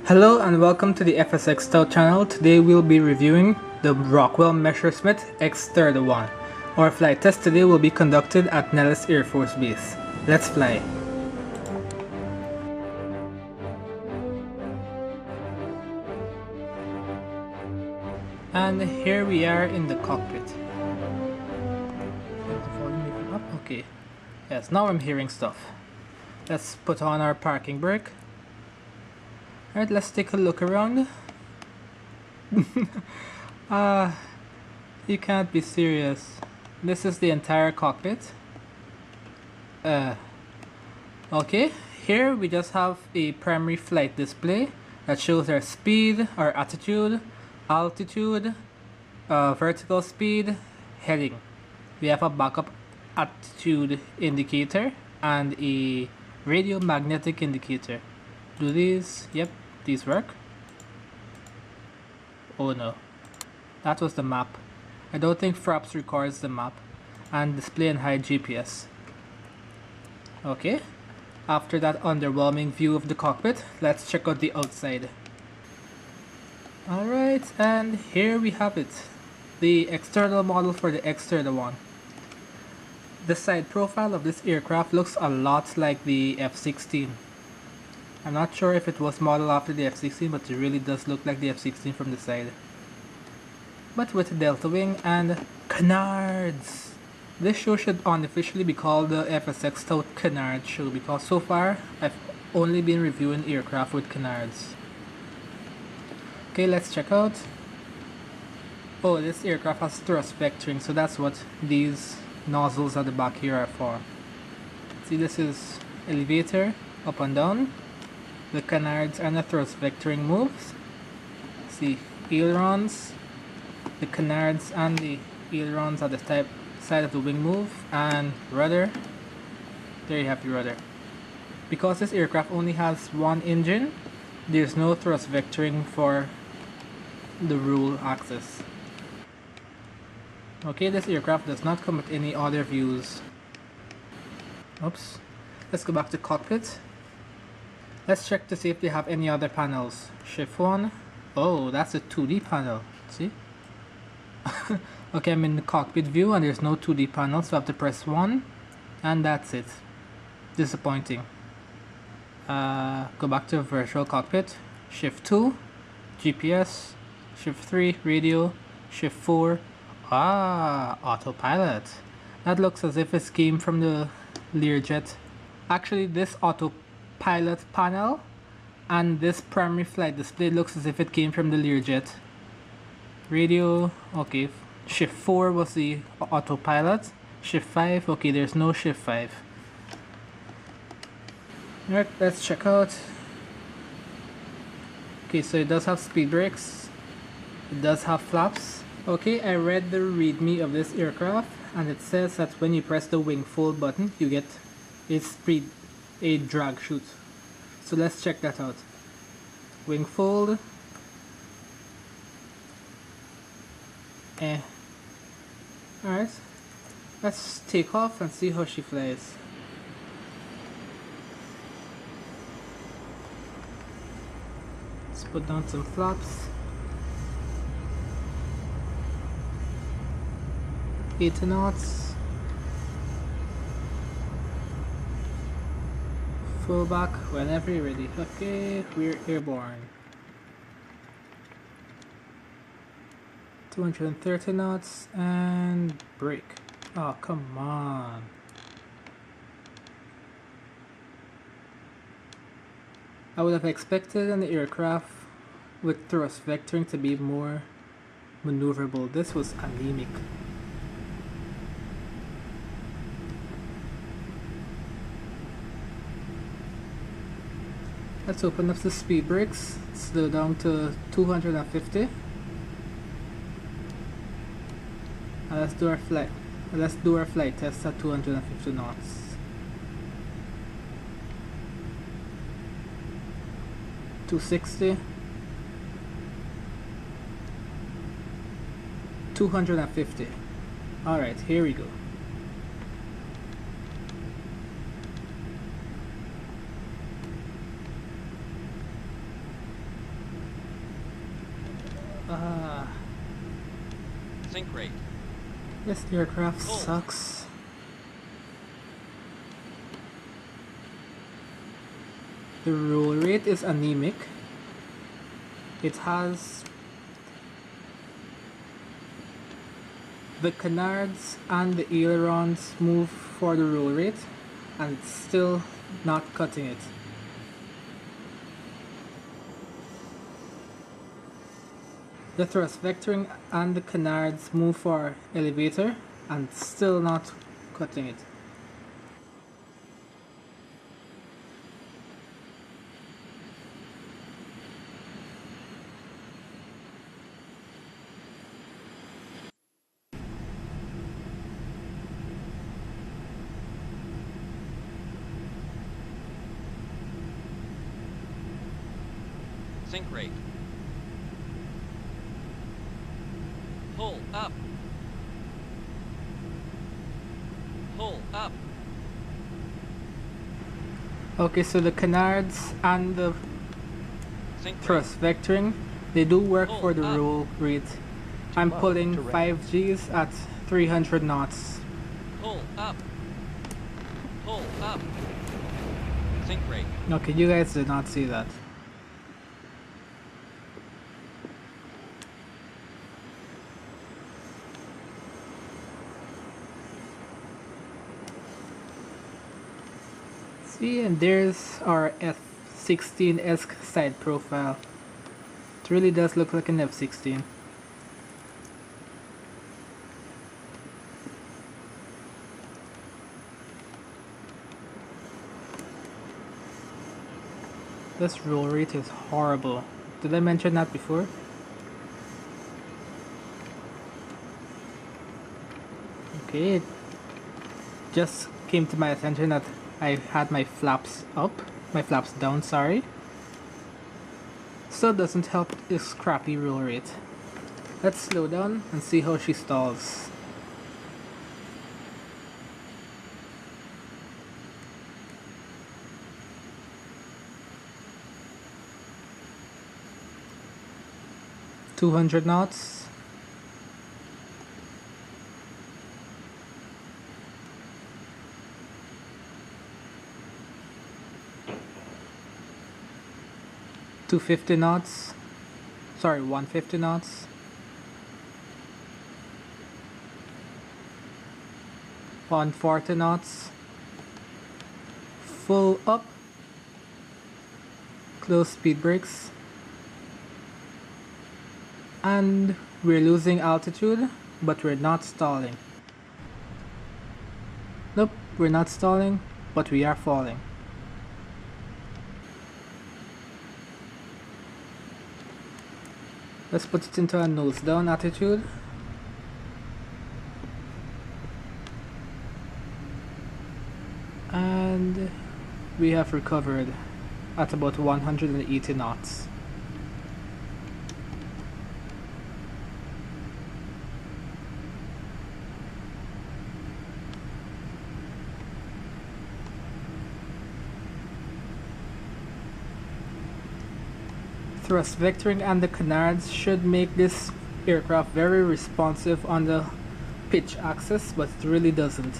Hello and welcome to the FSXTout channel. Today we'll be reviewing the Rockwell Messerschmitt X-31. Our flight test today will be conducted at Nellis Air Force Base. Let's fly. And here we are in the cockpit. Okay. Yes, now I'm hearing stuff. Let's put on our parking brake. Alright, let's take a look around. You can't be serious. This is the entire cockpit. Okay, here we just have a primary flight display that shows our speed, our attitude, altitude, vertical speed, heading. We have a backup attitude indicator and a radio magnetic indicator. Do these? Yep, these work. Oh no, that was the map. I don't think Fraps records the map. And display and hide GPS. Okay, after that underwhelming view of the cockpit, let's check out the outside. Alright, and here we have it. The external model for the X-31. The side profile of this aircraft looks a lot like the F-16. I'm not sure if it was modeled after the F-16, but it really does look like the F-16 from the side. But with a delta wing and canards. This show should unofficially be called the FSXTout Canard Show because so far I've only been reviewing aircraft with canards. Okay, let's check out. Oh, this aircraft has thrust vectoring, so that's what these nozzles at the back here are for. See, this is elevator, up and down. The canards and the thrust vectoring moves. See, ailerons. The canards and the ailerons are the side of the wing move, and rudder. There you have the rudder. Because this aircraft only has one engine, there's no thrust vectoring for the roll axis. Okay, this aircraft does not come with any other views. Oops. Let's go back to cockpit. Let's check to see if they have any other panels. Shift 1. Oh, that's a 2D panel. See? Okay, I'm in the cockpit view and there's no 2D panel, so I have to press 1 and that's it. Disappointing. Go back to virtual cockpit. Shift 2, GPS. Shift 3, radio. Shift 4, autopilot. That looks as if it came from the Learjet. Actually, this autopilot panel and this primary flight display looks as if it came from the Learjet. Radio, okay. Shift 4 was the autopilot. Shift 5, okay, there's no shift 5. Alright, let's check out. Okay, so it does have speed brakes. It does have flaps. Okay, I read the readme of this aircraft and it says that when you press the wing fold button, you get a drag chute. So let's check that out. Wing fold. Alright, let's take off and see how she flies. Let's put down some flaps. 80 knots. Full back whenever you're ready. Okay, we're airborne. 230 knots and brake. Oh, come on. I would have expected an aircraft with thrust vectoring to be more maneuverable. This was anemic. Let's open up the speed brakes. Slow down to 250. Let's do our flight test at 250 knots. $260, 250. Alright, here we go. Sink rate. This aircraft sucks. The roll rate is anemic. It has the canards and the ailerons move for the roll rate, and it's still not cutting it. The thrust vectoring and the canards move for elevator, and still not cutting it. Sink rate. Pull up. Pull up. Okay, so the canards and the thrust vectoring, they do work for the roll rate. I'm pulling 5 Gs at 300 knots. Pull up. Pull up. Sink rate. Okay, you guys did not see that. See, and there's our F-16-esque side profile. It really does look like an F-16. This roll rate is horrible. Did I mention that before? Okay, it just came to my attention that I had my flaps down, sorry. Still doesn't help this crappy roll rate. Let's slow down and see how she stalls. $200 knots. $250 knots. Sorry, $150 knots. $140 knots. Full up. Close speed brakes. And we're losing altitude, but we're not stalling. Nope, we're not stalling, but we are falling. Let's put it into a nose down attitude. And we have recovered at about 180 knots. Thrust vectoring and the canards should make this aircraft very responsive on the pitch axis, but it really doesn't.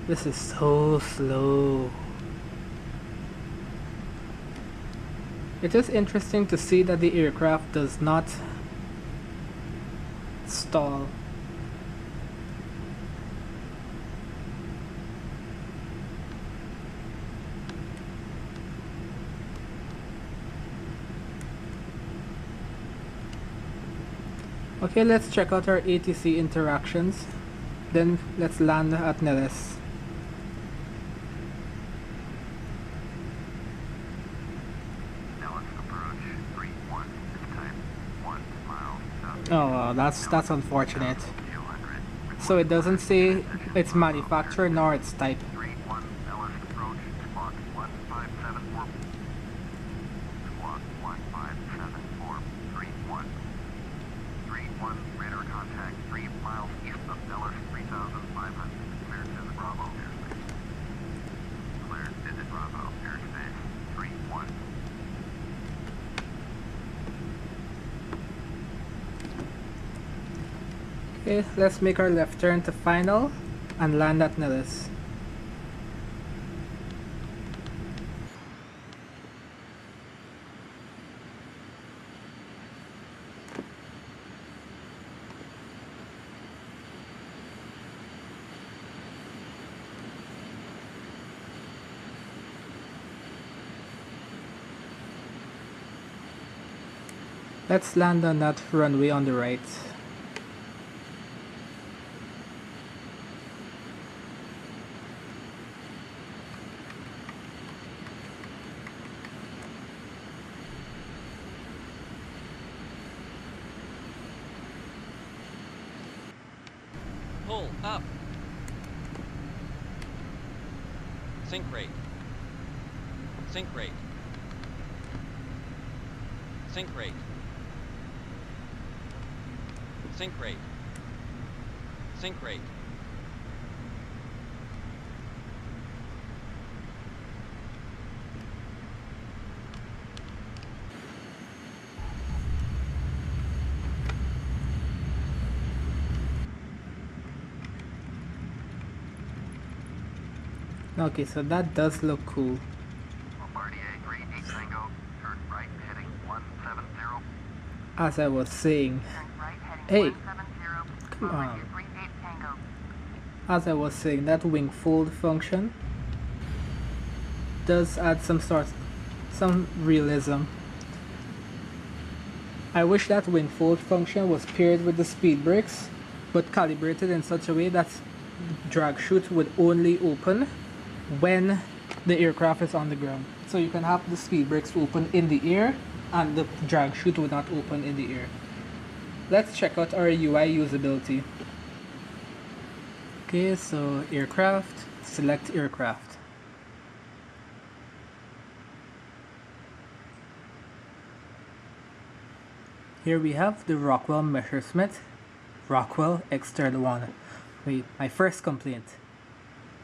This is so slow. It is interesting to see that the aircraft does not stall. Okay, let's check out our ATC interactions. Then let's land at Nellis. Oh, that's unfortunate. So it doesn't say its manufacturer nor its type. Okay, let's make our left turn to final and land at Nellis. Let's land on that runway on the right. Pull up. Sink rate. Sink rate. Sink rate. Sink rate. Sink rate. Okay, so that does look cool. As I was saying, hey, come on. As I was saying, that wing fold function does add some realism. I wish that wing fold function was paired with the speed brakes, but calibrated in such a way that drag chute would only open when the aircraft is on the ground. So you can have the speed brakes open in the air and the drag chute would not open in the air. Let's check out our UI usability. Okay, so aircraft, select aircraft. Here we have the Rockwell Messerschmitt Rockwell X-31. Wait, my first complaint.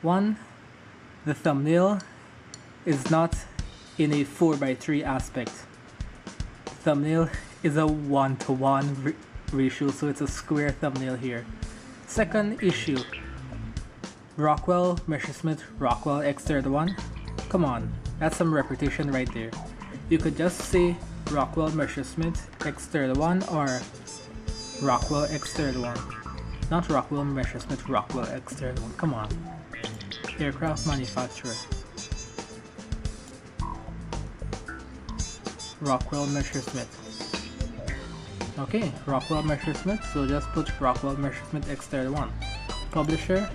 1. The thumbnail is not in a 4:3 aspect. The thumbnail is a 1:1 ratio, so it's a square thumbnail here. Second issue, Rockwell Messerschmitt Rockwell X-31. Come on, that's some reputation right there. You could just say Rockwell Messerschmitt X-31 or Rockwell X-31. Not Rockwell Messerschmitt Rockwell X-31. Come on. Aircraft manufacturer. Rockwell Messerschmitt. Okay, Rockwell Messerschmitt, so just put Rockwell Messerschmitt X-31. Publisher.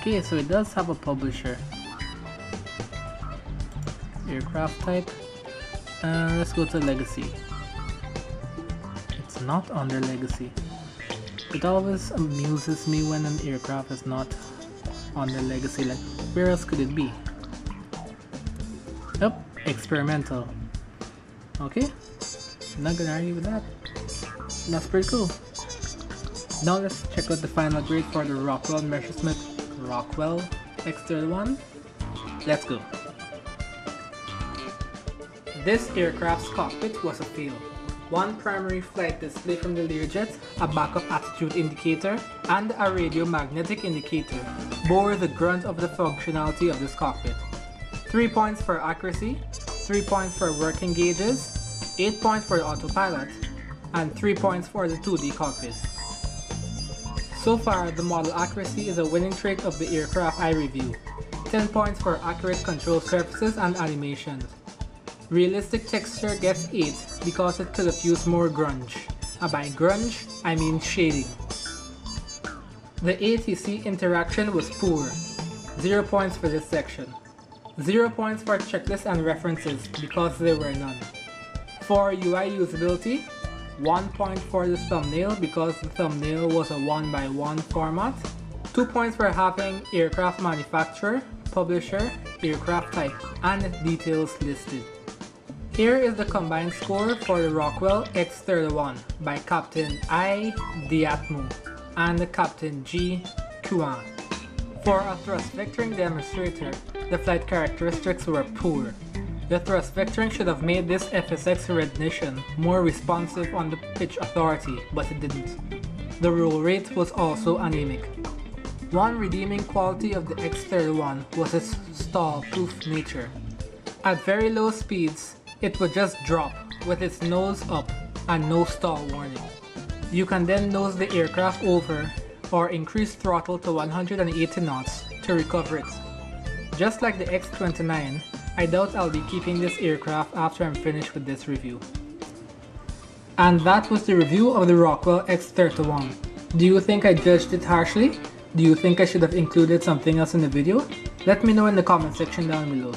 Okay, so it does have a publisher. Aircraft type. Let's go to Legacy. It's not under Legacy. It always amuses me when an aircraft is not on the Legacy. Like, where else could it be? Yep, experimental. Okay, not gonna argue with that. That's pretty cool. Now let's check out the final grade for the Rockwell Messerschmitt Rockwell X-31. Let's go. This aircraft's cockpit was a fail. One primary flight display from the Learjet, a backup attitude indicator, and a radio magnetic indicator bore the brunt of the functionality of this cockpit. 3 points for accuracy, 3 points for working gauges, 8 points for the autopilot, and 3 points for the 2D cockpit. So far, the model accuracy is a winning trait of the aircraft I review. 10 points for accurate control surfaces and animations. Realistic texture gets 8 because it could have used more grunge. And by grunge, I mean shading. The ATC interaction was poor. 0 points for this section. 0 points for checklists and references because there were none. For UI usability, 1 point for the thumbnail because the thumbnail was a 1:1 format. 2 points for having aircraft manufacturer, publisher, aircraft type, and details listed. Here is the combined score for the Rockwell X-31 by Captain I. Diatmo and Captain G. Kuan. For a thrust vectoring demonstrator, the flight characteristics were poor. The thrust vectoring should have made this FSX rendition more responsive on the pitch authority, but it didn't. The roll rate was also anemic. One redeeming quality of the X-31 was its stall-proof nature. At very low speeds, it would just drop with its nose up and no stall warning. You can then nose the aircraft over or increase throttle to 180 knots to recover it. Just like the X-29, I doubt I'll be keeping this aircraft after I'm finished with this review. And that was the review of the Rockwell X-31. Do you think I judged it harshly? Do you think I should have included something else in the video? Let me know in the comment section down below.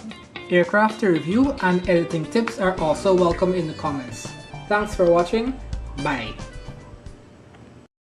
Aircraft to review and editing tips are also welcome in the comments. Thanks for watching. Bye.